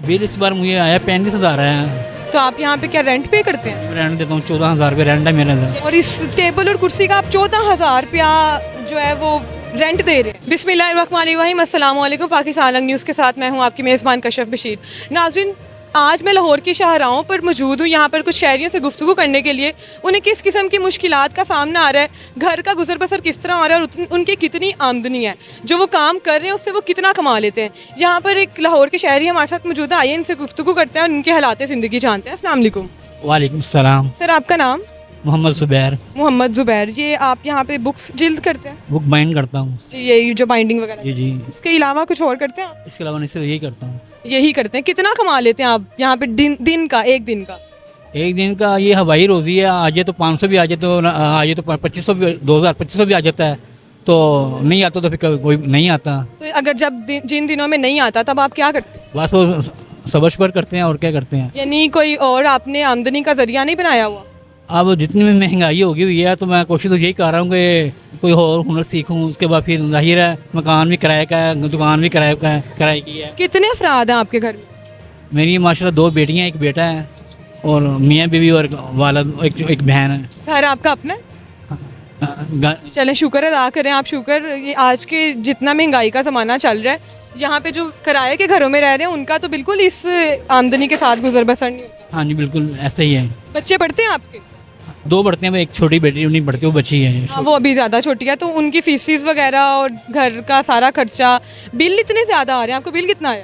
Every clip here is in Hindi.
बिल इस बार मुझे आया 35,000 आया। तो आप यहाँ पे क्या रेंट पे करते हैं? रेंट देता हूँ 14,000 रुपये रेंट है मेरे अंदर। और इस टेबल और कुर्सी का आप 14,000 रुपया जो है वो रेंट दे रहे हैं। बिस्मिल्लाहिर्रहमानिर्रहीम, अस्सलाम वालेकुम। पाकिस्तान लंग न्यूज़ के साथ मैं हूँ आपकी मेज़बान कशफ बशीर। नाज़रीन, आज मैं लाहौर की शाहराहों पर मौजूद हूँ। यहाँ पर कुछ शहरियों से गुफ्तगू करने के लिए, उन्हें किस किस्म की मुश्किलात का सामना आ रहा है, घर का गुजर बसर किस तरह हो रहा है और उनकी कितनी आमदनी है, जो वो काम कर रहे हैं उससे वो कितना कमा लेते हैं। यहाँ पर एक लाहौर के शहरी हमारे साथ मौजूद है, आइए इनसे गुफ्तगू करते हैं और उनके हालात ज़िंदगी जानते हैं। अस्सलाम वालेकुम। वालेकुम सलाम। सर, आपका नाम? मोहम्मद ज़ुबैर। मोहम्मद ज़ुबैर। ये आप यहाँ पे बुक्स जिल्द करते हैं? बुक बाइंड करता हूँ। जी, ये जो बाइंडिंग वगैरह। जी जी। इसके अलावा कुछ और करते हैं आप? इसके अलावा नहीं, सिर्फ यही करता हूँ। यही करते हैं। कितना कमा लेते हैं आप यहाँ पे दिन का, एक दिन का? एक दिन का ये हवाई रोज़ी है। आज तो 500 भी आ जाए, तो आज तो 2500 भी, 2000-2500 भी आ जाता है। तो नहीं आता तो फिर कोई नहीं आता। तो अगर जब जिन दिनों में नहीं आता तब आप क्या करते हैं? बस वो सबर शुक्र करते हैं और क्या करते हैं। यानी कोई और आपने आमदनी का जरिया नहीं बनाया हुआ? अब जितनी भी महंगाई होगी हुई है, तो मैं कोशिश तो यही कर रहा हूँ कि कोई और हुनर सीखूँ। उसके बाद फिर जाहिर है मकान भी किराए का है, दुकान भी किराए की है। कितने अफराद हैं आपके घर में? मेरी माशाल्लाह 2 बेटियाँ, एक बेटा है, और मियाँ बीवी और वालद, एक बहन है। घर आपका अपना है? चलें, शुक्र अदा करें आप। शुक्र, ये आज के जितना महंगाई का ज़माना चल रहा है, यहाँ पे जो किराए के घरों में रह रहे हैं उनका तो बिल्कुल इस आमदनी के साथ गुजर बसर नहीं होता। हाँ जी, बिल्कुल ऐसे ही है। बच्चे पढ़ते हैं आपके? 2 बढ़ते हैं, एक छोटी बेटी नहीं पढ़ती, वो बच्ची है। हाँ, वो अभी ज़्यादा छोटी है, तो उनकी फीसिस वगैरह और घर का सारा खर्चा, बिल इतने ज़्यादा आ रहे हैं। आपको बिल कितना आया?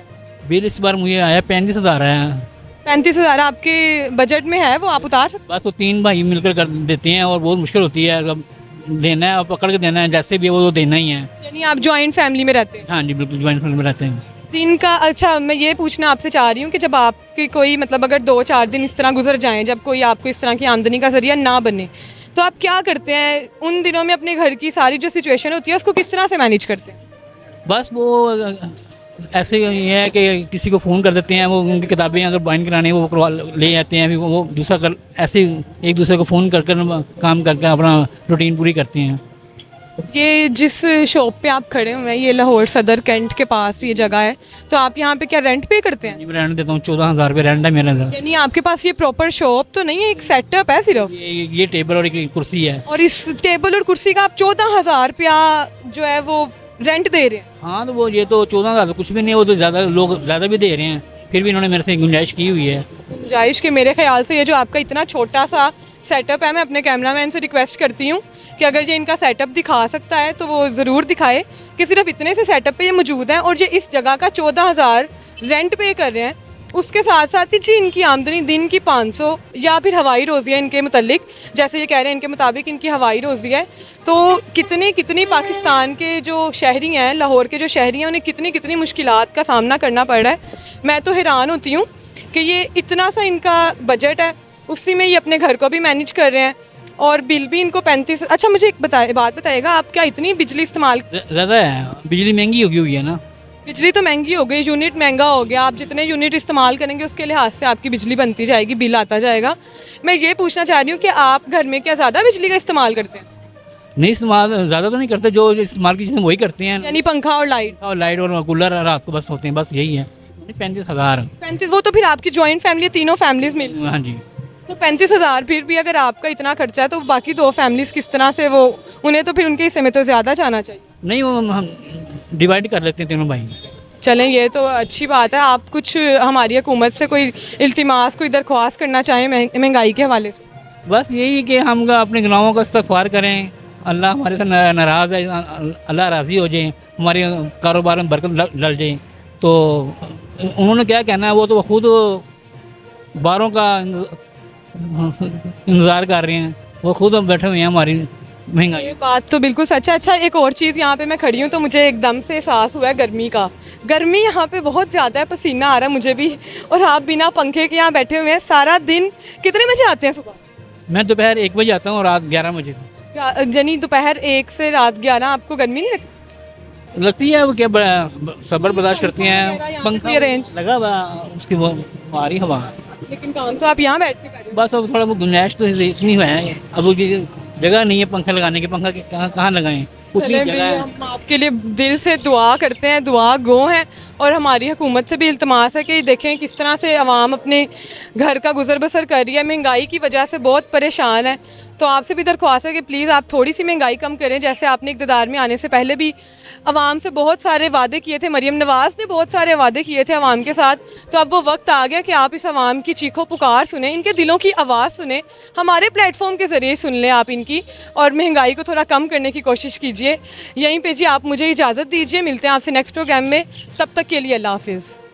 बिल इस बार मुझे आया 35,000 आया। 35,000 आपके बजट में है, वो आप उतार सकते? बस वो 3 भाई मिलकर कर देते हैं और बहुत मुश्किल होती है। अब देना है और पकड़ के देना है, जैसे भी है वो देना ही है। यानी आप जॉइंट फैमिली में रहते हैं? हाँ जी, बिल्कुल ज्वाइंट फैमिली में रहते हैं। दिन का, अच्छा, मैं ये पूछना आपसे चाह रही हूँ कि जब आपके कोई मतलब अगर 2-4 दिन इस तरह गुजर जाएं, जब कोई आपको इस तरह की आमदनी का जरिया ना बने, तो आप क्या करते हैं उन दिनों में? अपने घर की सारी जो सिचुएशन होती है उसको किस तरह से मैनेज करते हैं? बस वो ऐसे ये है कि किसी को फ़ोन कर देते हैं, वो उनकी किताबें अगर बाइंड करानी है वो करवा ले जाते हैं। फिर वो दूसरा कर ऐसे एक दूसरे को फ़ोन कर काम करके अपना रूटीन पूरी करते हैं। ये जिस शॉप पे आप खड़े हुए हैं, ये लाहौर सदर कैंट के पास ये जगह है, तो आप यहाँ पे क्या रेंट पे करते हैं? रेंट देता हूँ 14,000 रुपये रेंट है मेरे अंदर। यानी आपके पास ये प्रॉपर शॉप तो नहीं है, एक सेटअप है सिर्फ? ये टेबल और एक कुर्सी है। और इस टेबल और कुर्सी का आप 14,000 रुपया जो है वो रेंट दे रहे हैं? हाँ, तो वो ये तो 14,000 कुछ भी नहीं है, वो तो ज़्यादा लोग ज़्यादा भी दे रहे हैं। फिर भी इन्होंने मेरे से गुंजाइश की हुई है। गुंजाइश के मेरे ख्याल से ये जो आपका इतना छोटा सा सेटअप है, मैं अपने कैमरामैन से रिक्वेस्ट करती हूँ कि अगर ये इनका सेटअप दिखा सकता है तो वो ज़रूर दिखाए कि सिर्फ इतने से सेटअप पे ये मौजूद हैं और ये इस जगह का 14,000 रेंट पे कर रहे हैं। उसके साथ साथ ही जी इनकी आमदनी दिन की 500 या फिर हवाई रोज़ी है इनके मुतालिक, जैसे ये कह रहे हैं इनके मुताबिक इनकी हवाई रोज़ी है। तो कितनी पाकिस्तान के जो शहरी हैं, लाहौर के जो शहरी हैं, उन्हें कितनी मुश्किलात का सामना करना पड़ रहा है। मैं तो हैरान होती हूँ कि ये इतना सा इनका बजट है, उसी में ये अपने घर को भी मैनेज कर रहे हैं और बिल भी इनको 35। अच्छा, मुझे एक बात बताइएगा, आप क्या इतनी बिजली इस्तेमाल? ज़्यादा है, बिजली महंगी होगी हुई है ना। बिजली तो महंगी हो गई, यूनिट महंगा हो गया। आप जितने यूनिट इस्तेमाल करेंगे उसके लिहाज से आपकी बिजली बनती जाएगी, बिल आता जाएगा। मैं ये पूछना चाह रही हूँ कि आप घर में क्या ज़्यादा बिजली का इस्तेमाल करते हैं? नहीं, इस्तेमाल ज़्यादा तो नहीं करते, जो इस्तेमाल की चीज़ें वही करते हैं। यानी पंखा और लाइट? और लाइट और कूलर रात को बस होते हैं, बस यही है। 35,000। 35? वो तो फिर आपकी जॉइंट फैमिली, तीनों फैमिलीज मिल? हाँ जी। तो 35,000 फिर भी अगर आपका इतना खर्चा है तो बाकी 2 फैमिलीज किस तरह से, वो उन्हें तो फिर उनके हिस्से में तो ज़्यादा जाना चाहिए। नहीं, वो हम डिवाइड कर लेते हैं तीनों भाई। चलें, ये तो अच्छी बात है। आप कुछ हमारी हुकूमत से कोई इल्तिमास, कोई दरख्वास्त करना चाहें महंगाई के हवाले से? बस यही कि हम अपने गुनाहों का इस्तग़फ़ार करें, अल्लाह हमारे से नाराज़ है, अल्लाह राज़ी हो जाए, हमारे कारोबार में बरकत डल जाए। तो उन्होंने क्या कहना है, वो तो खुद बारों का इंतज़ार कर रहे हैं, वो खुद बैठे हुए हैं हमारी महंगाई। ये बात तो बिल्कुल सच है। अच्छा, एक और चीज़, यहाँ पे मैं खड़ी हूँ तो मुझे एकदम से एहसास हुआ है गर्मी का। गर्मी यहाँ पे बहुत ज़्यादा है, पसीना आ रहा है मुझे भी, और आप बिना पंखे के यहाँ बैठे हुए हैं सारा दिन। कितने बजे आते हैं सुबह? मैं दोपहर 1 बजे आता हूँ और रात 11 बजे। यानी दोपहर 1 से रात 11 आपको गर्मी नहीं लगती है? वो क्या सब्र बर्दाश्त करती हैं, पंखा अरेंज लगा हुआ उसकी वो आ रही हवा। लेकिन काम तो आप यहाँ बैठ के कर रहे हो। बस अब थोड़ा बहुत गुंजाइश तो इतनी है, अब वो जगह नहीं है पंखा लगाने के, पंखा कहाँ लगाएं, उतनी चलें जगह भी, है। हम आपके लिए दिल से दुआ करते हैं, दुआ गो हैं और हमारी हुकूमत से भी इल्तमास है कि देखें किस तरह से आवाम अपने घर का गुजर बसर कर रही है, महंगाई की वजह से बहुत परेशान है। तो आपसे भी दरख्वास्त है कि प्लीज़ आप थोड़ी सी महंगाई कम करें। जैसे आपने इक़्तिदार में आने से पहले भी आवाम से बहुत सारे वादे किए थे, मरीम नवाज़ ने बहुत सारे वादे किए थे आवाम के साथ। तो अब वो वक्त आ गया कि आप इस आवाम की चीखों पुकार सुने, इनके दिलों की आवाज़ सुने, हमारे प्लेटफॉर्म के ज़रिए सुन लें आप इनकी, और महंगाई को थोड़ा कम करने की कोशिश कीजिए। यहीं पे जी आप मुझे इजाज़त दीजिए, मिलते हैं आपसे नेक्स्ट प्रोग्राम में, तब तक के लिए अल्लाह हाफिज़।